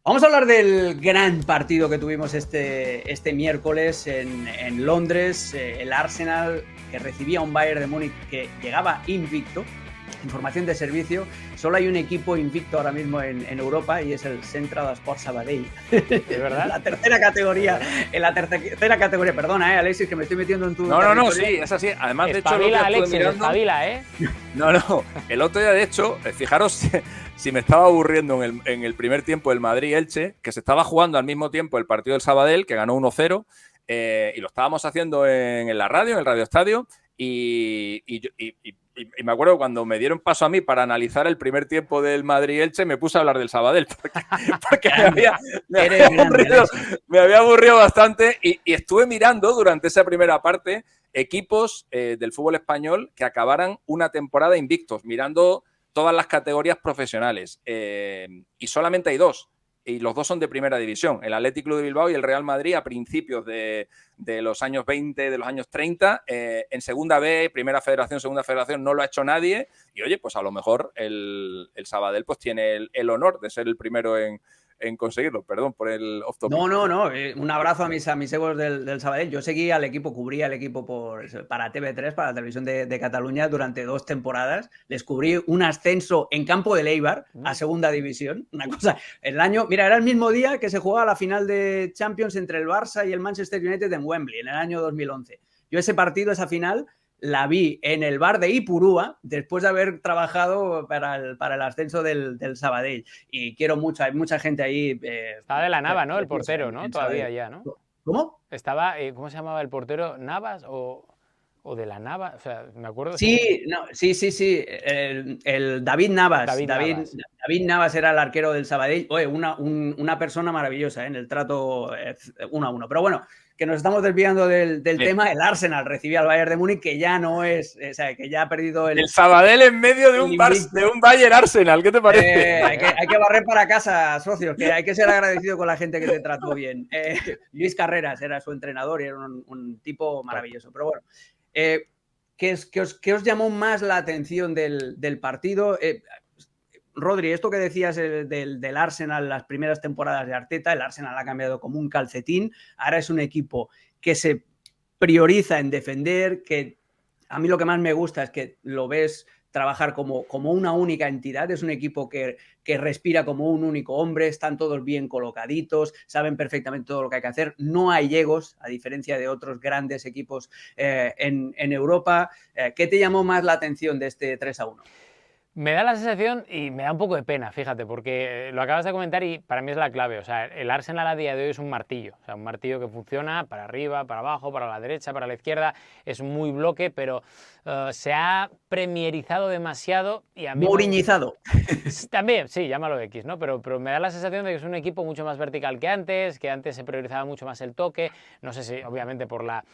Vamos a hablar del gran partido que tuvimos este miércoles en Londres, el Arsenal que recibía a un Bayern de Múnich que llegaba invicto. Información de servicio, solo hay un equipo invicto ahora mismo en Europa y es el Central Sports Sabadell. ¿Es verdad? La tercera categoría, en la tercera categoría, perdona, Alexis, que me estoy metiendo en tu territorio. No, sí, es así. Además, de hecho, espabila, Alexis, espabila, No, el otro día, de hecho, fijaros si me estaba aburriendo en el primer tiempo el Madrid-Elche, que se estaba jugando al mismo tiempo el partido del Sabadell, que ganó 1-0, y lo estábamos haciendo en la radio, en el Radio Estadio, y me acuerdo cuando me dieron paso a mí para analizar el primer tiempo del Madrid-Elche, me puse a hablar del Sabadell, porque me había aburrido bastante y estuve mirando durante esa primera parte equipos del fútbol español que acabaran una temporada invictos, mirando todas las categorías profesionales. Y solamente hay dos. Y los dos son de primera división, el Athletic Club de Bilbao y el Real Madrid a principios de los años 20, de los años 30. En Segunda B, Primera Federación, Segunda Federación no lo ha hecho nadie. Y oye, pues a lo mejor el Sabadell pues tiene el honor de ser el primero en conseguirlo. Perdón por el off topic. No. Un abrazo a mis egos del Sabadell. Yo seguí al equipo, cubría al equipo para TV3, para la televisión de Cataluña, durante 2 temporadas. Les cubrí un ascenso en campo de Eibar a segunda división. Una cosa, mira, era el mismo día que se jugaba la final de Champions entre el Barça y el Manchester United en Wembley, en el año 2011. Yo ese partido, esa final, la vi en el bar de Ipurúa después de haber trabajado para el ascenso del Sabadell. Y quiero mucho, hay mucha gente ahí. Estaba de la Nava, ¿no? El portero, ¿no? Todavía ya, ¿no? ¿Cómo? Estaba, ¿cómo se llamaba el portero? ¿Navas o de la Nava? O sea, me acuerdo. Sí, el David Navas. David Navas era el arquero del Sabadell. Oye, una persona maravillosa, en el trato 1-1. Pero bueno, que nos estamos desviando del tema. El Arsenal recibía al Bayern de Múnich, que ya no es, o sea, que ya ha perdido el Sabadell en medio de un Bayern Arsenal. ¿Qué te parece? Hay que barrer para casa, socios, que hay que ser agradecido con la gente que te trató bien. Luis Carreras era su entrenador y era un tipo maravilloso. Pero bueno, ¿qué os llamó más la atención del partido? Rodri, esto que decías del Arsenal, las primeras temporadas de Arteta, el Arsenal ha cambiado como un calcetín, ahora es un equipo que se prioriza en defender, que a mí lo que más me gusta es que lo ves trabajar como una única entidad, es un equipo que respira como un único hombre, están todos bien colocaditos, saben perfectamente todo lo que hay que hacer, no hay egos, a diferencia de otros grandes equipos en Europa. ¿Qué te llamó más la atención de este 3-1? Me da la sensación y me da un poco de pena, fíjate, porque lo acabas de comentar y para mí es la clave. O sea, el Arsenal a día de hoy es un martillo. O sea, un martillo que funciona para arriba, para abajo, para la derecha, para la izquierda. Es muy bloque, pero se ha premierizado demasiado y a mí... Mouriñizado. También, sí, llámalo X, ¿no? Pero me da la sensación de que es un equipo mucho más vertical que antes se priorizaba mucho más el toque. No sé si, obviamente, por la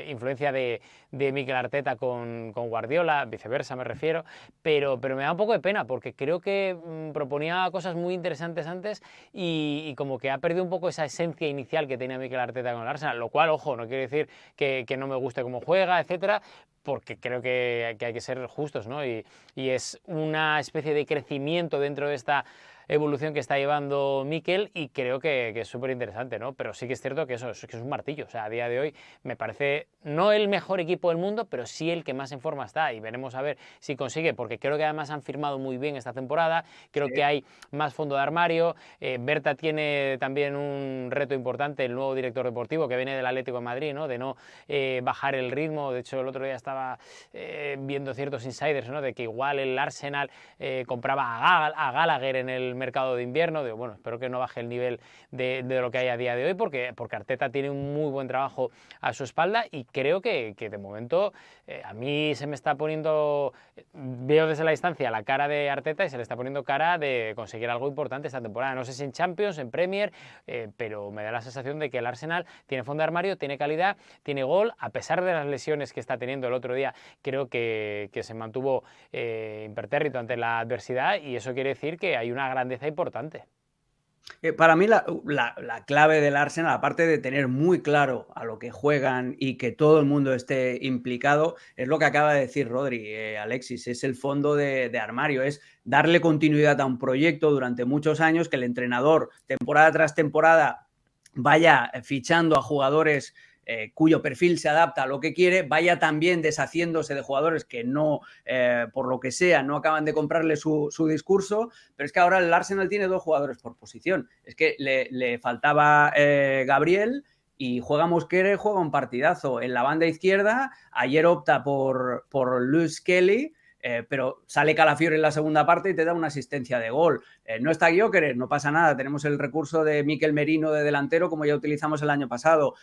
influencia de Mikel Arteta con Guardiola, viceversa me refiero, pero me da un poco de pena porque creo que proponía cosas muy interesantes antes y como que ha perdido un poco esa esencia inicial que tenía Mikel Arteta con el Arsenal, lo cual, ojo, no quiere decir que no me guste cómo juega, etcétera, porque creo que hay que ser justos, ¿no? Y es una especie de crecimiento dentro de esta evolución que está llevando Mikel y creo que es súper interesante, ¿no? Pero sí que es cierto que eso es un martillo. O sea, a día de hoy me parece no el mejor equipo del mundo, pero sí el que más en forma está y veremos a ver si consigue, porque creo que además han firmado muy bien esta temporada, creo que hay más fondo de armario. Berta tiene también un reto importante, el nuevo director deportivo que viene del Atlético de Madrid, ¿no? De no bajar el ritmo. De hecho, el otro día estaba viendo ciertos insiders, ¿no? De que igual el Arsenal compraba a Gallagher en el mercado de invierno. Digo, bueno, espero que no baje el nivel de lo que hay a día de hoy porque Arteta tiene un muy buen trabajo a su espalda y creo que de momento a mí se me está poniendo, veo desde la distancia la cara de Arteta y se le está poniendo cara de conseguir algo importante esta temporada. No sé si en Champions, en Premier, pero me da la sensación de que el Arsenal tiene fondo de armario, tiene calidad, tiene gol, a pesar de las lesiones que está teniendo el otro día, creo que se mantuvo impertérrito ante la adversidad y eso quiere decir que hay una grandeza importante. Para mí la clave del Arsenal, aparte de tener muy claro a lo que juegan y que todo el mundo esté implicado, es lo que acaba de decir Rodri, Alexis, es el fondo de armario, es darle continuidad a un proyecto durante muchos años, que el entrenador temporada tras temporada vaya fichando a jugadores cuyo perfil se adapta a lo que quiere, vaya también deshaciéndose de jugadores que no, por lo que sea, no acaban de comprarle su discurso, pero es que ahora el Arsenal tiene 2 jugadores por posición. Es que le faltaba Gabriel y juega Mosquera y juega un partidazo. En la banda izquierda, ayer opta por Lewis Kelly, pero sale Calafiori en la segunda parte y te da una asistencia de gol. No está Gyökeres, no pasa nada. Tenemos el recurso de Mikel Merino de delantero, como ya utilizamos el año pasado.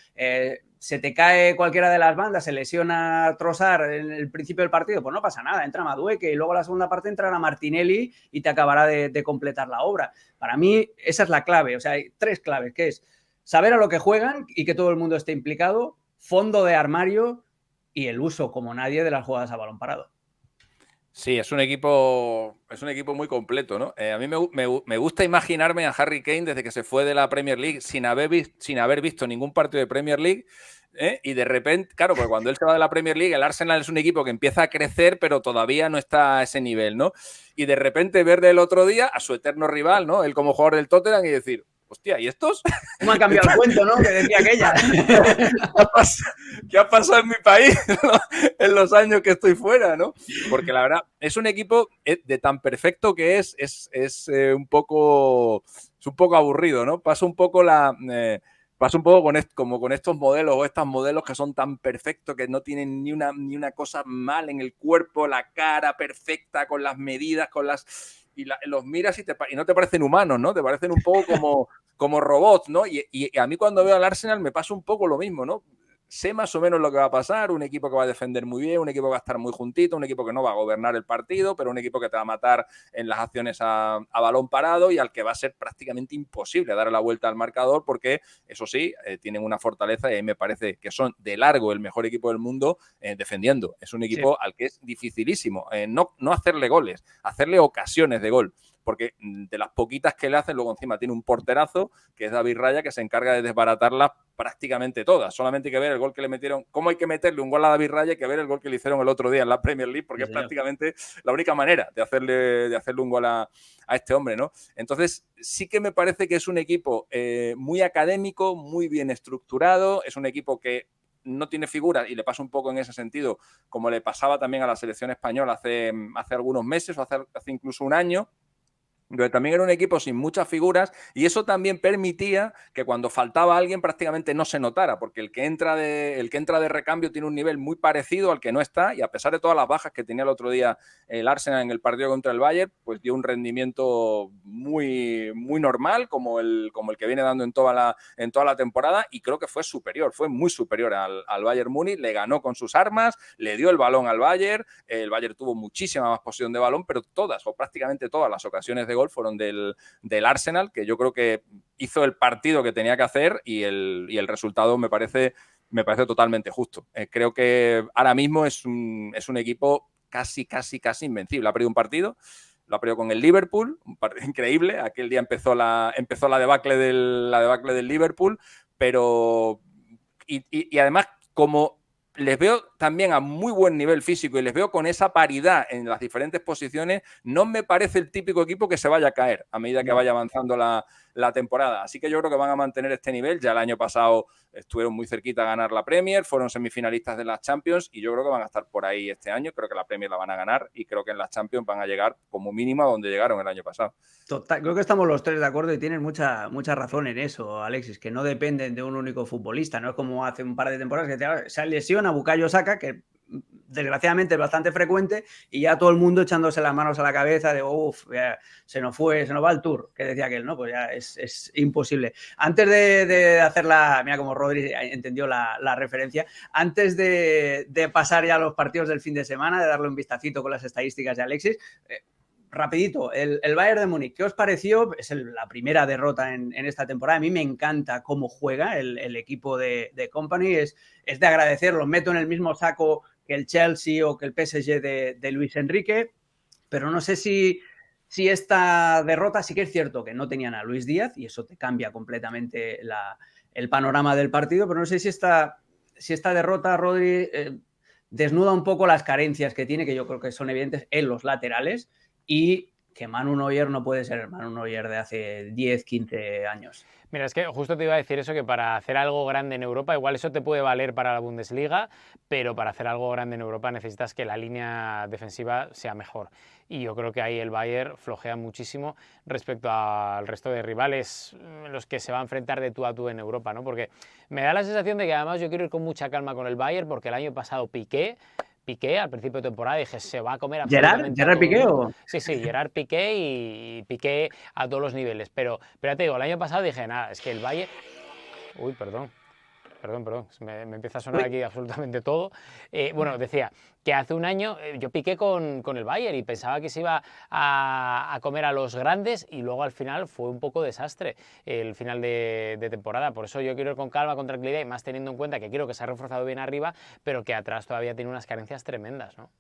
Se te cae cualquiera de las bandas, se lesiona Trossard en el principio del partido, pues no pasa nada, entra Madueque y luego la segunda parte entrará Martinelli y te acabará de completar la obra. Para mí esa es la clave, o sea, hay 3 claves, que es saber a lo que juegan y que todo el mundo esté implicado, fondo de armario y el uso como nadie de las jugadas a balón parado. Sí, es un equipo muy completo, ¿no? A mí me gusta imaginarme a Harry Kane desde que se fue de la Premier League sin haber visto ningún partido de Premier League, y de repente, claro, porque cuando él se va de la Premier League, el Arsenal es un equipo que empieza a crecer, pero todavía no está a ese nivel, ¿no? Y de repente ver del otro día a su eterno rival, ¿no? Él como jugador del Tottenham y decir, hostia, ¿y estos? ¿Cómo ha cambiado el cuento, no? Que decía aquella. ¿Qué ha pasado en mi país, ¿no? En los años que estoy fuera, ¿no? Porque la verdad, es un equipo de tan perfecto que es un poco aburrido, ¿no? Pasa un poco como con estos modelos o estas modelos que son tan perfectos que no tienen ni una cosa mal en el cuerpo, la cara perfecta, con las medidas, y los miras y no te parecen humanos, ¿no? Te parecen un poco como robots, ¿no? Y a mí cuando veo al Arsenal me pasa un poco lo mismo, ¿no? Sé más o menos lo que va a pasar, un equipo que va a defender muy bien, un equipo que va a estar muy juntito, un equipo que no va a gobernar el partido, pero un equipo que te va a matar en las acciones a balón parado y al que va a ser prácticamente imposible darle la vuelta al marcador porque, eso sí, tienen una fortaleza y a mí me parece que son de largo el mejor equipo del mundo defendiendo. Es un equipo al que es dificilísimo no hacerle goles, hacerle ocasiones de gol, porque de las poquitas que le hacen, luego encima tiene un porterazo, que es David Raya, que se encarga de desbaratarlas prácticamente todas. Solamente hay que ver el gol que le metieron, cómo hay que meterle un gol a David Raya, hay que ver el gol que le hicieron el otro día en la Premier League, porque es prácticamente la única manera de hacerle un gol a este hombre, ¿no? Entonces, sí que me parece que es un equipo muy académico, muy bien estructurado, es un equipo que no tiene figuras y le pasa un poco en ese sentido, como le pasaba también a la selección española hace algunos meses o hace incluso un año, donde también era un equipo sin muchas figuras y eso también permitía que cuando faltaba alguien prácticamente no se notara, porque el que entra de recambio tiene un nivel muy parecido al que no está y a pesar de todas las bajas que tenía el otro día el Arsenal en el partido contra el Bayern, pues dio un rendimiento muy, muy normal como el que viene dando en toda la temporada y creo que fue muy superior al Bayern Múnich, le ganó con sus armas, le dio el balón al Bayern, el Bayern tuvo muchísima más posesión de balón, pero todas o prácticamente todas las ocasiones de gol fueron del Arsenal, que yo creo que hizo el partido que tenía que hacer y el resultado me parece totalmente justo. Creo que ahora mismo es un equipo casi invencible. Ha perdido un partido, lo ha perdido con el Liverpool, un partido increíble. Aquel día empezó la debacle del Liverpool, pero y además como les veo también a muy buen nivel físico y les veo con esa paridad en las diferentes posiciones, no me parece el típico equipo que se vaya a caer a medida que vaya avanzando la temporada. Así que yo creo que van a mantener este nivel. Ya el año pasado estuvieron muy cerquita a ganar la Premier, fueron semifinalistas de las Champions y yo creo que van a estar por ahí este año. Creo que la Premier la van a ganar y creo que en las Champions van a llegar como mínimo a donde llegaron el año pasado. Total, creo que estamos los 3 de acuerdo y tienes mucha razón en eso, Alexis, que no dependen de un único futbolista. No es como hace un par de temporadas que se lesiona Bukayo Saka, que desgraciadamente es bastante frecuente, y ya todo el mundo echándose las manos a la cabeza de se nos va el Tour, que decía aquel, ¿no? Pues ya es imposible. Antes de hacer mira como Rodri entendió la referencia, antes de pasar ya a los partidos del fin de semana, de darle un vistacito con las estadísticas de Alexis, rapidito, el Bayern de Múnich, ¿qué os pareció? Es la primera derrota en esta temporada. A mí me encanta cómo juega el equipo de Company. Es de agradecer, los meto en el mismo saco que el Chelsea o que el PSG de Luis Enrique, pero no sé si si esta derrota, sí que es cierto que no tenían a Luis Díaz y eso te cambia completamente el panorama del partido, pero no sé si esta derrota, Rodri, desnuda un poco las carencias que tiene, que yo creo que son evidentes en los laterales, y que Manu Neuer no puede ser el Manu Neuer de hace 10, 15 años. Mira, es que justo te iba a decir eso, que para hacer algo grande en Europa, igual eso te puede valer para la Bundesliga, pero para hacer algo grande en Europa necesitas que la línea defensiva sea mejor. Y yo creo que ahí el Bayern flojea muchísimo respecto al resto de rivales, los que se va a enfrentar de tú a tú en Europa, ¿no? Porque me da la sensación de que además yo quiero ir con mucha calma con el Bayern, porque el año pasado Piqué al principio de temporada, dije, se va a comer absolutamente ¿Gerard Piqué o...? Sí, Gerard Piqué y Piqué a todos los niveles. Pero ya te digo, el año pasado dije, nada, es que el Bayern... Uy, perdón. Me empieza a sonar aquí absolutamente todo. Bueno, decía que hace un año yo piqué con el Bayern y pensaba que se iba a comer a los grandes y luego al final fue un poco desastre el final de temporada. Por eso yo quiero ir con calma, con tranquilidad y más teniendo en cuenta que quiero que se ha reforzado bien arriba, pero que atrás todavía tiene unas carencias tremendas, ¿no?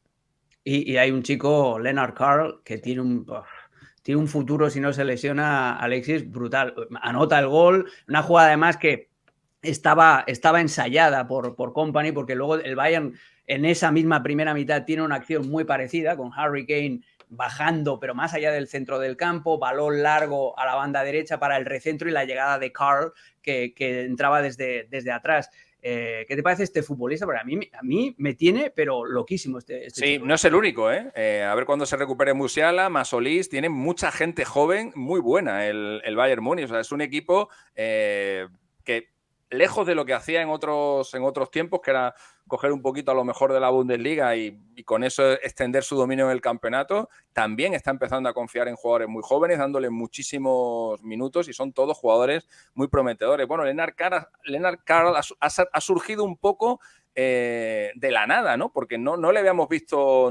Y hay un chico, Lennart Karl, que tiene un futuro, si no se lesiona, Alexis, brutal. Anota el gol, una jugada además que estaba ensayada por Kompany, porque luego el Bayern en esa misma primera mitad tiene una acción muy parecida, con Harry Kane bajando, pero más allá del centro del campo, balón largo a la banda derecha para el recentro y la llegada de Karl, que entraba desde atrás. ¿Qué te parece este futbolista? Porque a mí me tiene, pero loquísimo este sí, chico. No es el único, ¿eh? A ver cuándo se recupere Musiala, Masolís, tiene mucha gente joven muy buena el Bayern Múnich. O sea, es un equipo que, lejos de lo que hacía en otros tiempos, que era coger un poquito a lo mejor de la Bundesliga y con eso extender su dominio en el campeonato, también está empezando a confiar en jugadores muy jóvenes, dándole muchísimos minutos y son todos jugadores muy prometedores. Bueno, Lennart Karl ha surgido un poco de la nada, ¿no? Porque no le habíamos visto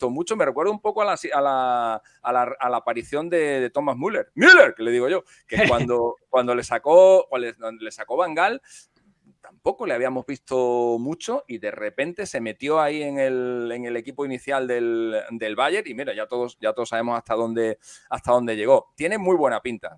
mucho. Me recuerda un poco a la aparición de Thomas Müller, que le digo yo, que cuando le sacó Van Gaal, tampoco le habíamos visto mucho y de repente se metió ahí en el equipo inicial del Bayern y mira, ya todos sabemos hasta dónde llegó. Tiene muy buena pinta.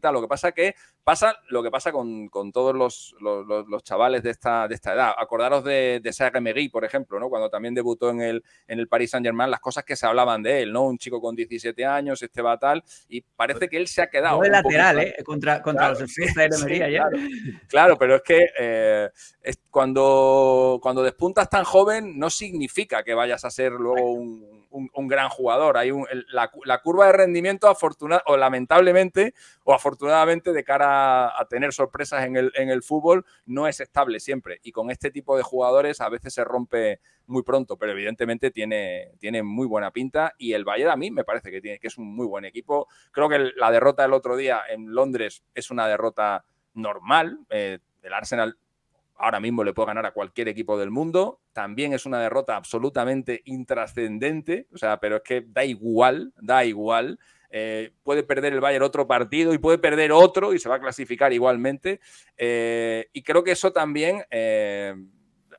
Lo que pasa con todos los chavales de esta edad. Acordaros de Sarr Megui, por ejemplo, ¿no? Cuando también debutó en el Paris Saint-Germain, las cosas que se hablaban de él, ¿no? Un chico con 17 años, va tal, y parece que él se ha quedado. De lateral, contra claro, los Spurs de Emery ayer. Claro, pero es que cuando despuntas tan joven no significa que vayas a ser luego un gran jugador. Hay la curva de rendimiento lamentablemente o afortunadamente de cara a tener sorpresas en el fútbol no es estable siempre y con este tipo de jugadores a veces se rompe muy pronto, pero evidentemente tiene muy buena pinta y el Bayern a mí me parece que es un muy buen equipo. Creo que la derrota del otro día en Londres es una derrota normal. El Arsenal ahora mismo le puede ganar a cualquier equipo del mundo. También es una derrota absolutamente intrascendente, o sea, pero es que da igual. Puede perder el Bayern otro partido y puede perder otro y se va a clasificar igualmente. Y creo que eso también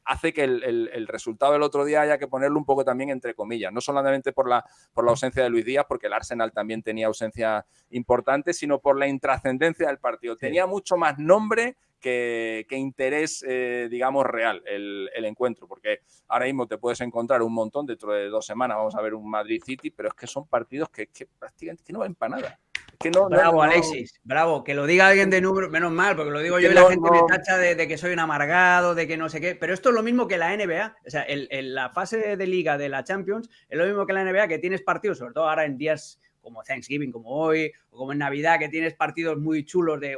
hace que el resultado del otro día haya que ponerlo un poco también entre comillas, no solamente por la ausencia de Luis Díaz, porque el Arsenal también tenía ausencia importante, sino por la intrascendencia del partido. Sí. Tenía mucho más nombre que interés, digamos, real el encuentro, porque ahora mismo te puedes encontrar un montón, dentro de 2 semanas vamos a ver un Madrid City, pero es que son partidos que prácticamente no valen para nada. Que bravo, Alexis, bravo, que lo diga alguien de número, menos mal, porque lo digo yo y la gente me tacha de que soy un amargado, de que no sé qué, pero esto es lo mismo que la NBA, o sea, la fase de liga de la Champions es lo mismo que la NBA, que tienes partidos, sobre todo ahora en días como Thanksgiving, como hoy, o como en Navidad, que tienes partidos muy chulos de,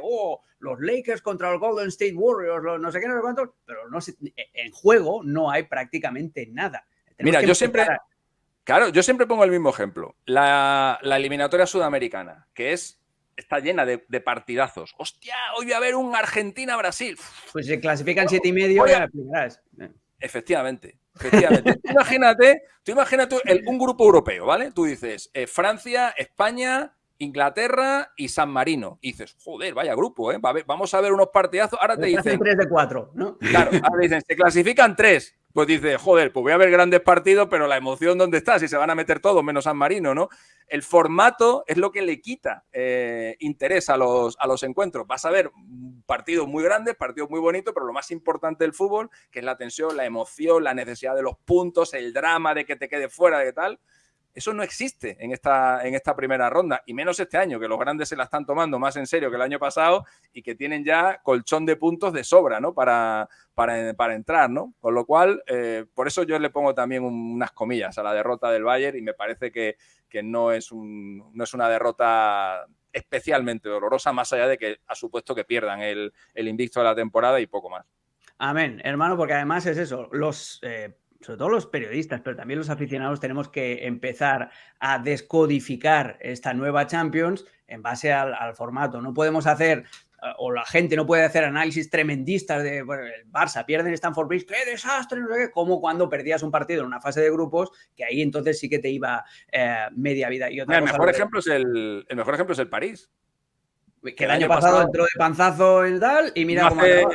los Lakers contra los Golden State Warriors, los no sé qué, no sé cuántos, pero no sé, en juego no hay prácticamente nada. Mira, yo siempre pongo el mismo ejemplo. La eliminatoria sudamericana, que está llena de partidazos. ¡Hostia! Hoy voy a ver un Argentina-Brasil. Pues se clasifican 7,5 y ya primeras. Efectivamente. Tú imagínate un grupo europeo, ¿vale? Tú dices Francia, España, Inglaterra y San Marino. Y dices, joder, vaya grupo, ¿eh? Vamos a ver unos partidazos. Ahora te dicen 3 de 4, ¿no? Claro, ahora dicen, se clasifican 3. Pues dice, joder, pues voy a ver grandes partidos, pero la emoción, ¿dónde está? Si se van a meter todos, menos San Marino, ¿no? El formato es lo que le quita interés a los encuentros. Vas a ver partidos muy grandes, partidos muy bonitos, pero lo más importante del fútbol, que es la tensión, la emoción, la necesidad de los puntos, el drama de que te quede fuera de tal. Eso no existe en esta primera ronda, y menos este año, que los grandes se la están tomando más en serio que el año pasado y que tienen ya colchón de puntos de sobra, ¿no? Para entrar, ¿no? Con lo cual, por eso yo le pongo también unas comillas a la derrota del Bayern, y me parece que no es una derrota especialmente dolorosa, más allá de que ha supuesto que pierdan el invicto de la temporada y poco más. Amén, hermano, porque además es eso, sobre todo los periodistas, pero también los aficionados, tenemos que empezar a descodificar esta nueva Champions en base al formato. No podemos hacer, o la gente no puede hacer análisis tremendistas de, bueno, el Barça pierde en Stamford Bridge, ¡qué desastre! No sé qué, como cuando perdías un partido en una fase de grupos, que ahí entonces sí que te iba media vida. Y otra el mejor ejemplo es el París. Que el año pasado entró de panzazo en tal, y mira cómo acabó.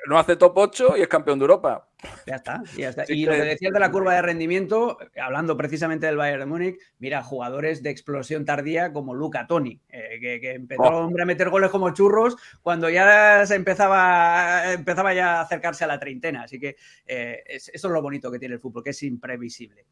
No hace top 8 y es campeón de Europa. Ya está, ya está. Sí, y lo que decías de la curva de rendimiento, hablando precisamente del Bayern de Múnich, mira, jugadores de explosión tardía como Luca Toni, que empezó hombre a meter goles como churros cuando ya se empezaba ya a acercarse a la treintena. Así que eso es lo bonito que tiene el fútbol, que es imprevisible.